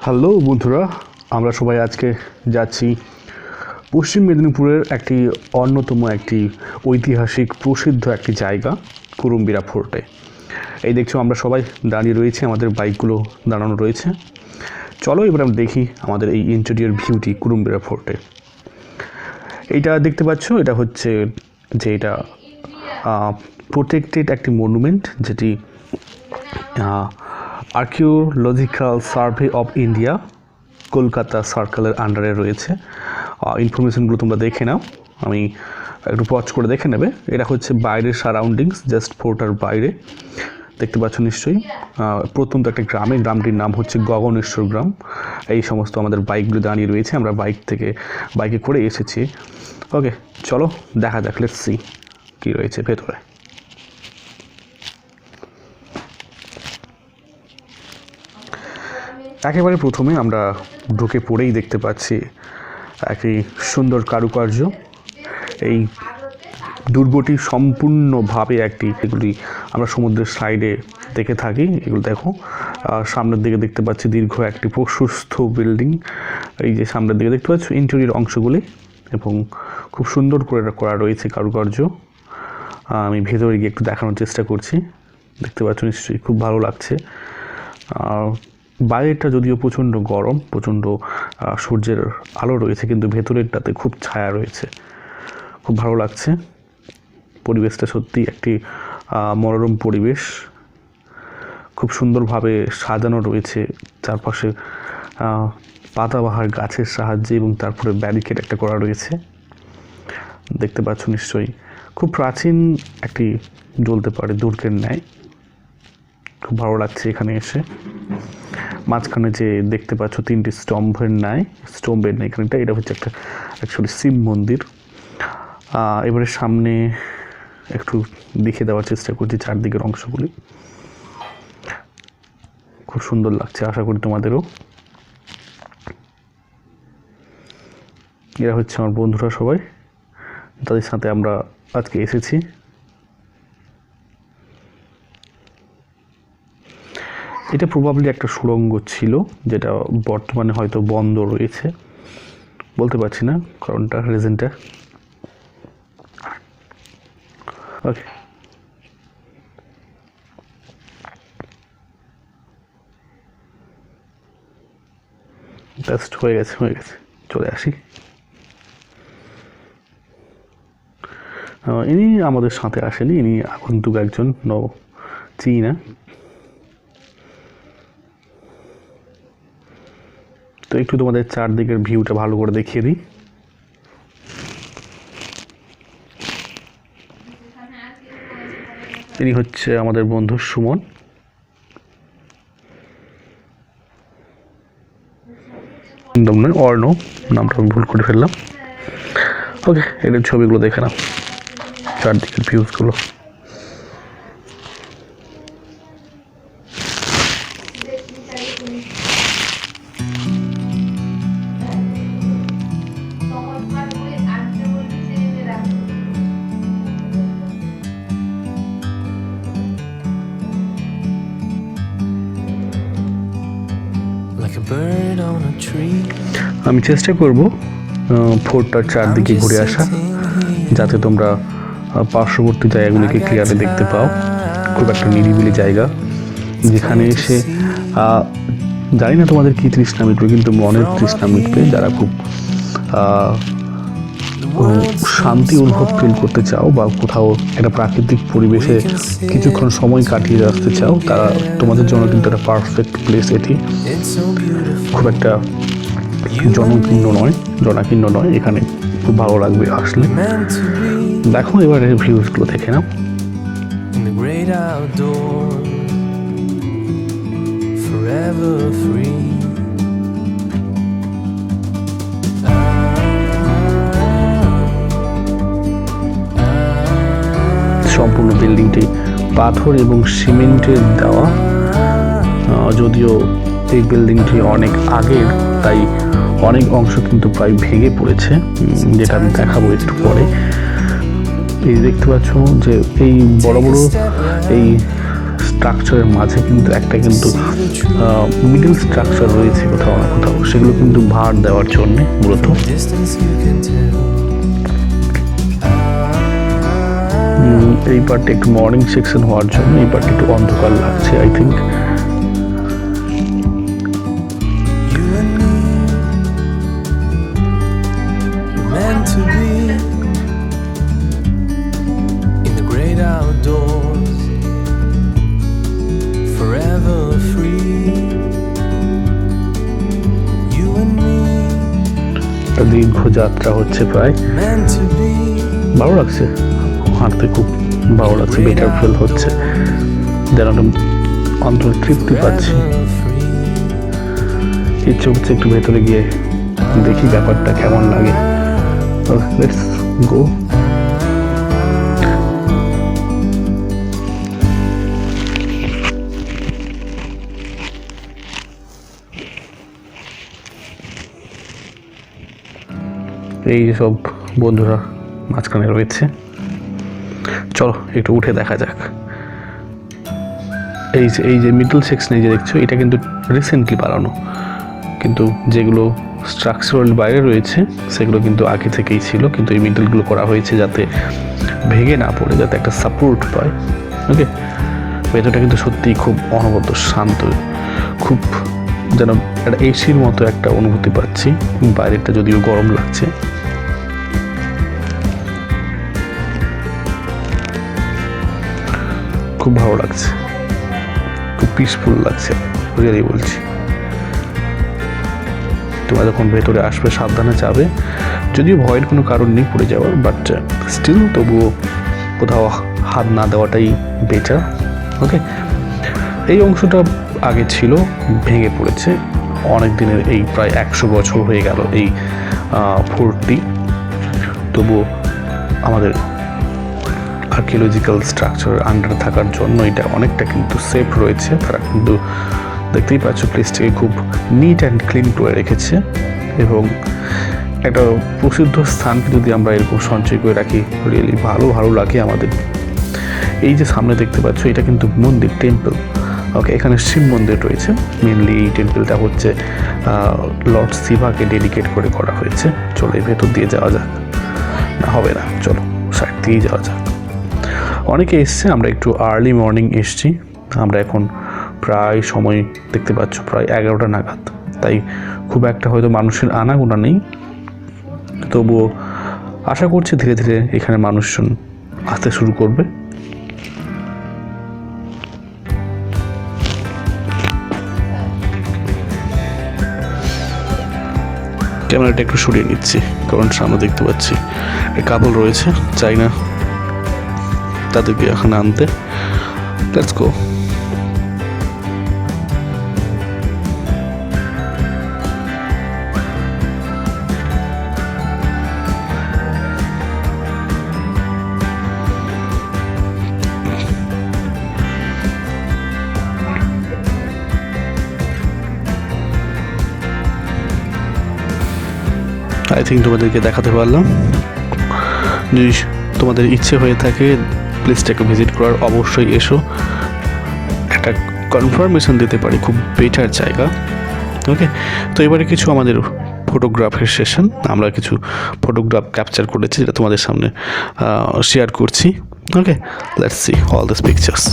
Hello বন্ধুরা, আমরা সবাই আজকে যাচ্ছি পশ্চিম মেদিনীপুরের একটি অন্যতম একটি ঐতিহাসিক প্রসিদ্ধ একটি জায়গা কুরুম্বিরা ফোর্টে। এই দেখছো আমরা সবাই দাঁড়িয়ে রয়েছে, আমাদের বাইকগুলো দাঁড়ানো রয়েছে। চলো এবার আমরা দেখি আমাদের এই ইন্টেরিয়র ভিউটি কুরুম্বিরা ফোর্টে। এইটা দেখতে পাচ্ছ, এটা হচ্ছে যে এটা প্রোটেক্টেড একটি মনুমেন্ট, যেটি archaeological survey of India Kolkata সার্কেলের আন্ডারে রয়েছে। ইনফরমেশনগুলো তোমরা দেখে নাও, আমি একটু পজ করে দেখে নেবে। এটা হচ্ছে বাইরের সারাউন্ডিংস, জাস্ট ফোর্টার বাইরে দেখতে পাচ্ছ নিশ্চয়ই। প্রত্যন্ত একটা গ্রামটির নাম হচ্ছে গগনেশ্বর গ্রাম। এই সমস্ত আমাদের বাইকগুলো দাঁড়িয়ে রয়েছে, আমরা বাইকে করে এসেছি। ওকে, চলো দেখা যাক, লেটস সি কী রয়েছে ভেতরে। একেবারে প্রথমে আমরা ঢুকে পড়েই দেখতে পাচ্ছি একটি সুন্দর কারুকার্য। এই দুর্গটি সম্পূর্ণভাবে এগুলি আমরা সমুদ্রের সাইডে দেখে থাকি। এগুলো দেখো, সামনের দিকে দেখতে পাচ্ছি দীর্ঘ একটি প্রশস্ত বিল্ডিং। এই যে সামনের দিকে দেখতে পাচ্ছ ইন্টেরিয়র অংশগুলি, এবং খুব সুন্দর করে করা রয়েছে কারুকার্য। আমি ভেতরে গিয়ে একটু দেখানোর চেষ্টা করছি। দেখতে পাচ্ছ নিশ্চয়ই, খুব ভালো লাগছে। বাইরেটা যদিও প্রচণ্ড গরম, প্রচণ্ড সূর্যের আলো রয়েছে, কিন্তু ভেতরেরটাতে খুব ছায়া রয়েছে, খুব ভালো লাগছে। পরিবেশটা সত্যি একটি মনোরম পরিবেশ, খুব সুন্দরভাবে সাজানো রয়েছে চারপাশে পাতাবাহার গাছের সাহায্যে, এবং তারপরে ব্যারিকেড একটা করা রয়েছে। দেখতে পাচ্ছ নিশ্চয়ই, খুব প্রাচীন একটি বলতে পারে দুর্গের ন্যায়। খুব ভালো লাগছে এখানে এসে। মাঝখানে যে দেখতে পাচ্ছ তিনটি স্তম্ভের ন্যায় এখানটা, এটা হচ্ছে একটা অ্যাকচুয়ালি শিব মন্দির। এবারে সামনে একটু দেখে দেওয়ার চেষ্টা করছি চারদিকের অংশগুলি। খুব সুন্দর লাগছে, আশা করি তোমাদেরও। এরা হচ্ছে আমার বন্ধুরা সবাই, তাদের সাথে আমরা আজকে এসেছি। এটা প্রবাবলি একটা সুড়ঙ্গ ছিল, যেটা বর্তমানে হয়তো বন্ধ রয়েছে, বলতে পারছি না কারণটা, রিজনটা। ওকে, জাস্ট হয়ে গেছে। চলে আসি। ইনি আমাদের সাথে আসেনি, ইনি আগন্তুক একজন, চিনি না। তো একটু তোমাদের চারদিকের ভিউটা ভালো করে দেখিয়ে দিই। ইনি হচ্ছে আমাদের বন্ধু সুমন। অর্ণ নামটা আমি ভুল করে ফেললাম। ওকে, এদের ছবিগুলো দেখে নাও, চারদিকের ভিউজগুলো। আমি চেষ্টা করব ফোর্টটার চারদিকে ঘুরে আসা, যাতে তোমরা পার্শ্ববর্তী জায়গাগুলিকে ক্লিয়ারে দেখতে পাও। খুব একটা নিরিবিলি জায়গা, যেখানে এসে জানি না তোমাদের কী তৃষ্ণা মিটবে, কিন্তু মনের তৃষ্ণা মিটবে। যারা খুব শান্তি অনুভব ফিল করতে চাও, বা কোথাও একটা প্রাকৃতিক পরিবেশে কিছুক্ষণ সময় কাটিয়ে আসতে চাও, তারা তোমাদের জন্য কিন্তু একটা পারফেক্ট প্লেস এটি। খুব একটা জনাকীর্ণ নয়, এখানে খুব ভালো লাগবে আসলে। দেখো এবারে ভিউজগুলো দেখে নাও। সম্পূর্ণ বিল্ডিংটি পাথর এবং সিমেন্টের দেওয়া। যদিও এই বিল্ডিংটি অনেক আগের, তাই অনেক অংশ কিন্তু প্রায় ভেঙে পড়েছে, যেটা আমি দেখাবো একটু পরে। এই দেখতে পাচ্ছ যে এই বড় বড় এই স্ট্রাকচারের মাঝে কিন্তু একটা কিন্তু মিডল স্ট্রাকচার রয়েছে কোথাও না কোথাও, সেগুলো কিন্তু ভার দেওয়ার জন্য মূলত। এই পার্টটা একটু মর্নিং সেকশন হওয়ার জন্য এই পার্টটা একটু অন্ধকার লাগছে আই থিঙ্ক। দীর্ঘ যাত্রা হচ্ছে প্রায়, ভালো লাগছে হাঁটতে, খুব ভালো লাগছে, বেটার ফিল হচ্ছে, যেন অন্তর তৃপ্তি পাচ্ছি। ইচ্ছে হচ্ছে একটু ভেতরে গিয়ে দেখি ব্যাপারটা কেমন লাগে। Let's go. এই যে সব বন্ধুরা মাঝখানে রয়েছে, চলো একটু উঠে দেখা যাক। এই যে মিডল সেকশনে যে দেখছো, এটা কিন্তু রিসেন্টলি বানানো, কিন্তু যেগুলো স্ট্রাকচারাল বাইরে রয়েছে সেগুলো কিন্তু আগে থেকেই ছিল, কিন্তু এই মিডলগুলো করা হয়েছে যাতে ভেঙে না পড়ে, যাতে একটা সাপোর্ট পায়। ওকে, ভেতরটা কিন্তু সত্যিই খুব অনবদ্য শান্ত, খুব যেন একটা এসির মতো একটা অনুভূতি পাচ্ছি। বাইরেটা যদিও গরম লাগছে। খুব ভালো লাগছে, খুব পিসফুল লাগছে, রিয়েলি বলছি। তোমরা যখন ভেতরে আসবে সাবধানে যাবে, যদিও ভয়ের কোনো কারণ নেই পড়ে যাওয়ার, বাট স্টিল তবুও কোথাও হাত না দেওয়াটাই বেটার। ওকে, এই অংশটা আগে ছিল, ভেঙে পড়েছে অনেক দিনের, এই প্রায় 100 বছর হয়ে গেল এই ফোর্টটি। তবুও আমাদের আর্কিওলজিক্যাল স্ট্রাকচার আন্ডার থাকার জন্য এটা অনেকটা কিন্তু সেফ রয়েছে। তারা কিন্তু দেখতেই পাচ্ছ প্লেসটাকে খুব নিট অ্যান্ড ক্লিন করে রেখেছে, এবং একটা প্রসিদ্ধ স্থানকে যদি আমরা এরকম সঞ্চয় করে রাখি, রিয়েলি ভালো লাগে আমাদের। এই যে সামনে দেখতে পাচ্ছ, এটা কিন্তু মন্দির, টেম্পল। ওকে, এখানে শিব মন্দির রয়েছে। মেনলি এই টেম্পলটা হচ্ছে লর্ড শিবাকে ডেডিকেট করে করা হয়েছে। চলো এই ভেতর দিয়ে যাওয়া যাক। না হবে না, চলো সাইড দিয়েই যাওয়া যাক। অনেকে এসছে, আমরা একটু আর্লি মর্নিং এসছি। আমরা এখন প্রায় সময় দেখতে পাচ্ছ প্রায় 11টা নাগাদ, তাই খুব একটা হয়তো মানুষের আনাগোনা নেই, তবুও আশা করছি ধীরে ধীরে এখানে মানুষজন আসতে শুরু করবে। ক্যামেরাটা একটু সরিয়ে নিচ্ছি, কারণ সামনে দেখতে পাচ্ছি কাপল রয়েছে, চাই না তাদেরকে এখানে আনতে। Let's go. আই থিঙ্ক তোমাদেরকে দেখাতে পারলাম। যদি তোমাদের ইচ্ছে হয়ে থাকে প্লেসটাকে ভিজিট করার, অবশ্যই এসো। একটা কনফার্মেশন দিতে পারি খুব বেটার জায়গা। ওকে, তো এবারে কিছু আমাদের ফটোগ্রাফের সেশন, আমরা কিছু ফটোগ্রাফ ক্যাপচার করেছি যেটা তোমাদের সামনে শেয়ার করছি। Okay, let's see all this pictures.